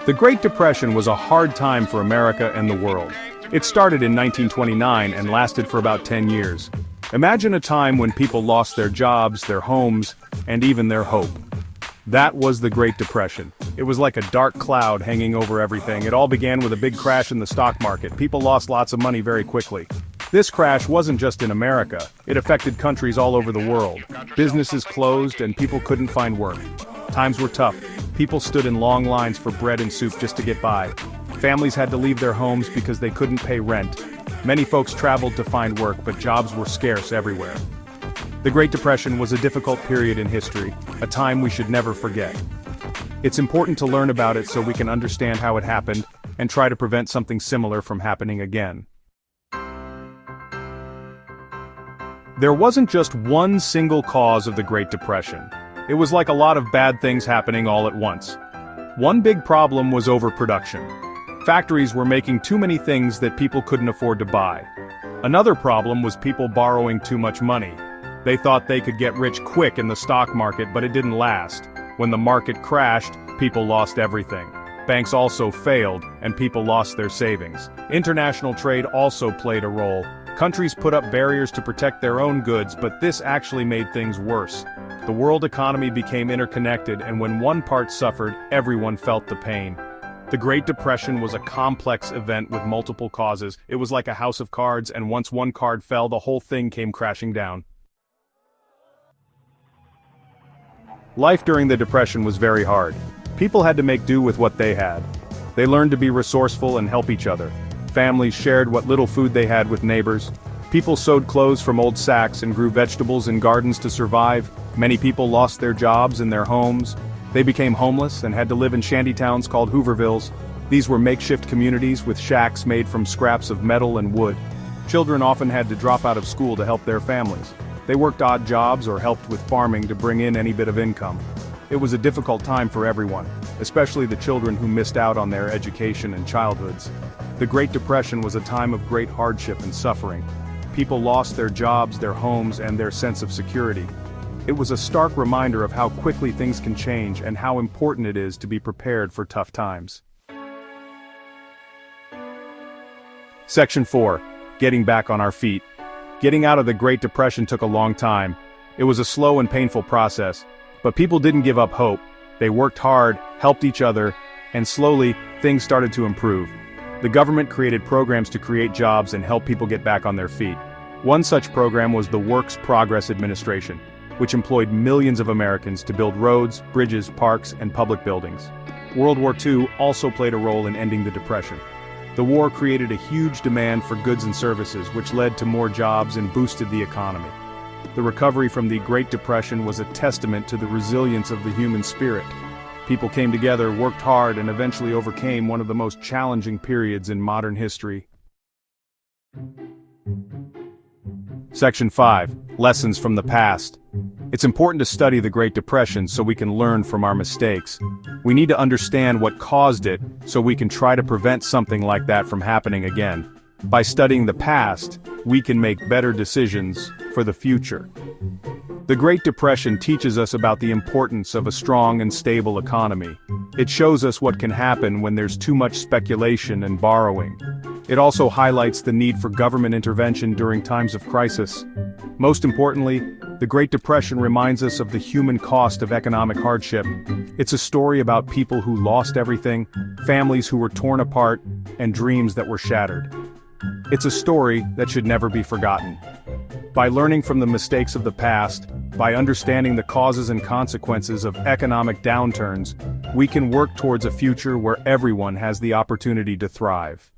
The Great Depression was a hard time for America and the world. It started in 1929 and lasted for about 10 years. Imagine a time when people lost their jobs, their homes, and even their hope. That was the Great Depression. It was like a dark cloud hanging over everything. It all began with a big crash in the stock market. People lost lots of money very quickly. This crash wasn't just in America. It affected countries all over the world. Businesses closed and people couldn't find work. Times were tough. People stood in long lines for bread and soup just to get by. Families had to leave their homes because they couldn't pay rent. Many folks traveled to find work, but jobs were scarce everywhere. The Great Depression was a difficult period in history, a time we should never forget. It's important to learn about it so we can understand how it happened and try to prevent something similar from happening again. There wasn't just one single cause of the Great Depression. It was like a lot of bad things happening all at once. One big problem was overproduction. Factories were making too many things that people couldn't afford to buy. Another problem was people borrowing too much money. They thought they could get rich quick in the stock market, but it didn't last. When the market crashed, people lost everything. Banks also failed, and people lost their savings. International trade also played a role. Countries put up barriers to protect their own goods, but this actually made things worse. The world economy became interconnected, and when one part suffered, everyone felt the pain. The Great Depression was a complex event with multiple causes. It was like a house of cards, and once one card fell, the whole thing came crashing down. Life during the Depression was very hard. People had to make do with what they had. They learned to be resourceful and help each other. Families shared what little food they had with neighbors. People sewed clothes from old sacks and grew vegetables in gardens to survive. Many people lost their jobs and their homes. They became homeless and had to live in shantytowns called Hoovervilles. These were makeshift communities with shacks made from scraps of metal and wood. Children often had to drop out of school to help their families. They worked odd jobs or helped with farming to bring in any bit of income. It was a difficult time for everyone, especially the children who missed out on their education and childhoods. The Great Depression was a time of great hardship and suffering. People lost their jobs, their homes, and their sense of security. It was a stark reminder of how quickly things can change and how important it is to be prepared for tough times. Section 4. Getting back on our feet. Getting out of the Great Depression took a long time. It was a slow and painful process, but people didn't give up hope. They worked hard, helped each other, and slowly, things started to improve. The government created programs to create jobs and help people get back on their feet. One such program was the Works Progress Administration, which employed millions of Americans to build roads, bridges, parks, and public buildings. World War II also played a role in ending the Depression. The war created a huge demand for goods and services, which led to more jobs and boosted the economy. The recovery from the Great Depression was a testament to the resilience of the human spirit. People came together, worked hard, and eventually overcame one of the most challenging periods in modern history. Section 5. Lessons from the past. It's important to study the Great Depression so we can learn from our mistakes. We need to understand what caused it so we can try to prevent something like that from happening again. By studying the past, we can make better decisions for the future. The Great Depression teaches us about the importance of a strong and stable economy. It shows us what can happen when there's too much speculation and borrowing. It also highlights the need for government intervention during times of crisis. Most importantly, the Great Depression reminds us of the human cost of economic hardship. It's a story about people who lost everything, families who were torn apart, and dreams that were shattered. It's a story that should never be forgotten. By learning from the mistakes of the past, by understanding the causes and consequences of economic downturns, we can work towards a future where everyone has the opportunity to thrive.